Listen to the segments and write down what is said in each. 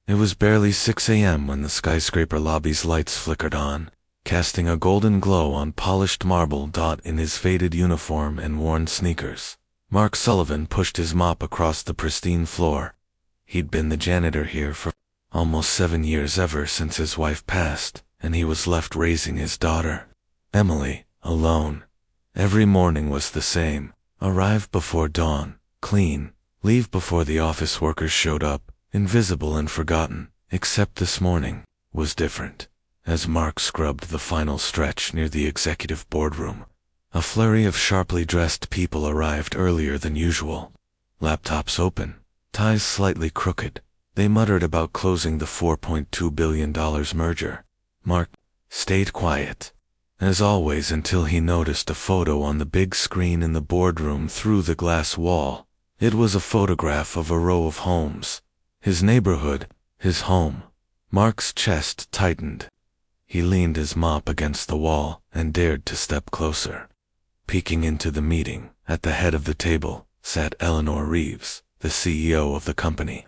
It was barely 6 a.m. when the skyscraper lobby's lights flickered on, casting a golden glow on polished marble. In his faded uniform and worn sneakers, Mark Sullivan pushed his mop across the pristine floor. He'd been the janitor here for almost 7 years, ever since his wife passed, and he was left raising his daughter, Emily, alone. Every morning was the same: arrive before dawn, clean, leave before the office workers showed up, invisible and forgotten. Except this morning was different. As Mark scrubbed the final stretch near the executive boardroom, a flurry of sharply dressed people arrived earlier than usual. Laptops open, ties slightly crooked, they muttered about closing the $4.2 billion merger. Mark stayed quiet, as always, until he noticed a photo on the big screen in the boardroom through the glass wall. It was a photograph of a row of homes. His neighborhood, his home. Mark's chest tightened. He leaned his mop against the wall and dared to step closer. Peeking into the meeting, at the head of the table, sat Eleanor Reeves, the CEO of the company.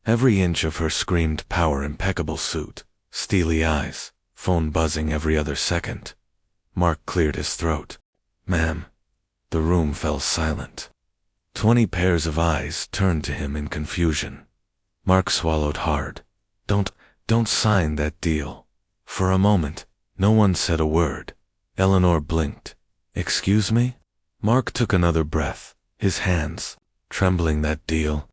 Every inch of her screamed power. Impeccable suit, steely eyes, phone buzzing every other second. Mark cleared his throat. "Ma'am." The room fell silent. 20 pairs of eyes turned to him in confusion. Mark swallowed hard. Don't sign that deal." For a moment, no one said a word. Eleanor blinked. "Excuse me?" Mark took another breath, his hands trembling. "That deal?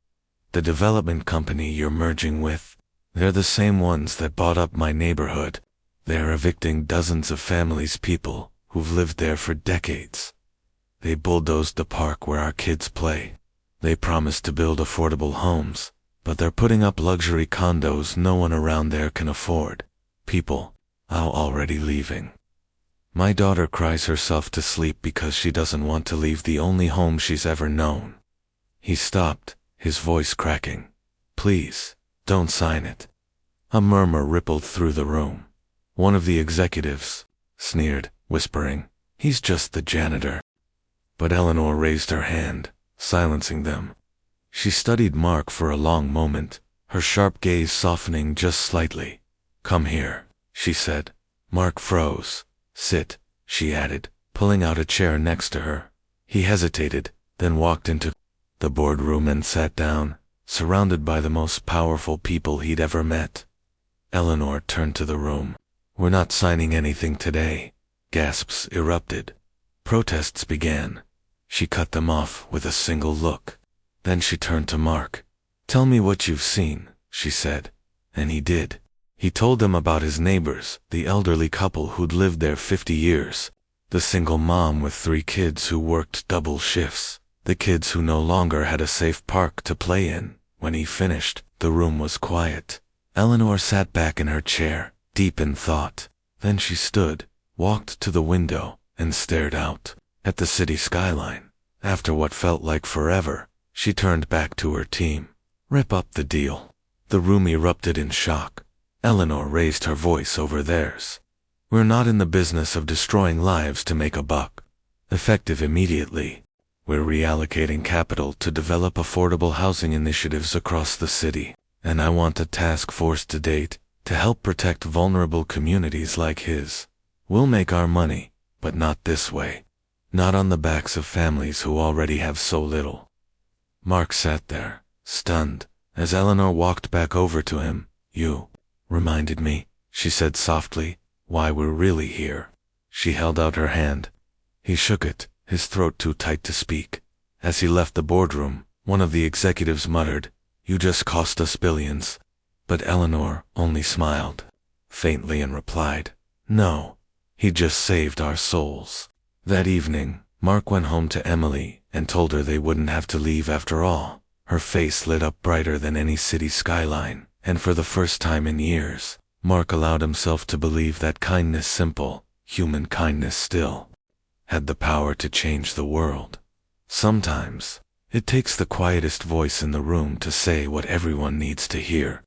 The development company you're merging with? They're the same ones that bought up my neighborhood. They're evicting dozens of families, people who've lived there for decades. They bulldozed the park where our kids play. They promised to build affordable homes, but they're putting up luxury condos no one around there can afford. People are already leaving. My daughter cries herself to sleep because she doesn't want to leave the only home she's ever known." He stopped, his voice cracking. "Please, don't sign it." A murmur rippled through the room. One of the executives sneered, whispering, "He's just the janitor." But Eleanor raised her hand, silencing them. She studied Mark for a long moment, her sharp gaze softening just slightly. "Come here," she said. Mark froze. "Sit," she added, pulling out a chair next to her. He hesitated, then walked into the boardroom and sat down, surrounded by the most powerful people he'd ever met. Eleanor turned to the room. "We're not signing anything today." Gasps erupted. Protests began. She cut them off with a single look. Then she turned to Mark. "Tell me what you've seen," she said. And he did. He told them about his neighbors, the elderly couple who'd lived there 50 years, the single mom with 3 kids who worked double shifts, the kids who no longer had a safe park to play in. When he finished, the room was quiet. Eleanor sat back in her chair, deep in thought. Then she stood, walked to the window, and stared out at the city skyline. After what felt like forever, she turned back to her team. "Rip up the deal." The room erupted in shock. Eleanor raised her voice over theirs. "We're not in the business of destroying lives to make a buck. Effective immediately, we're reallocating capital to develop affordable housing initiatives across the city, and I want a task force to date to help protect vulnerable communities like his. We'll make our money, but not this way. Not on the backs of families who already have so little." Mark sat there, stunned, as Eleanor walked back over to him. "You reminded me," she said softly, "why we're really here." She held out her hand. He shook it, his throat too tight to speak. As he left the boardroom, one of the executives muttered, "You just cost us billions." But Eleanor only smiled faintly and replied, "No, he just saved our souls." That evening, Mark went home to Emily and told her they wouldn't have to leave after all. Her face lit up brighter than any city skyline, and for the first time in years, Mark allowed himself to believe that kindness, simple, human kindness, still had the power to change the world. Sometimes, it takes the quietest voice in the room to say what everyone needs to hear.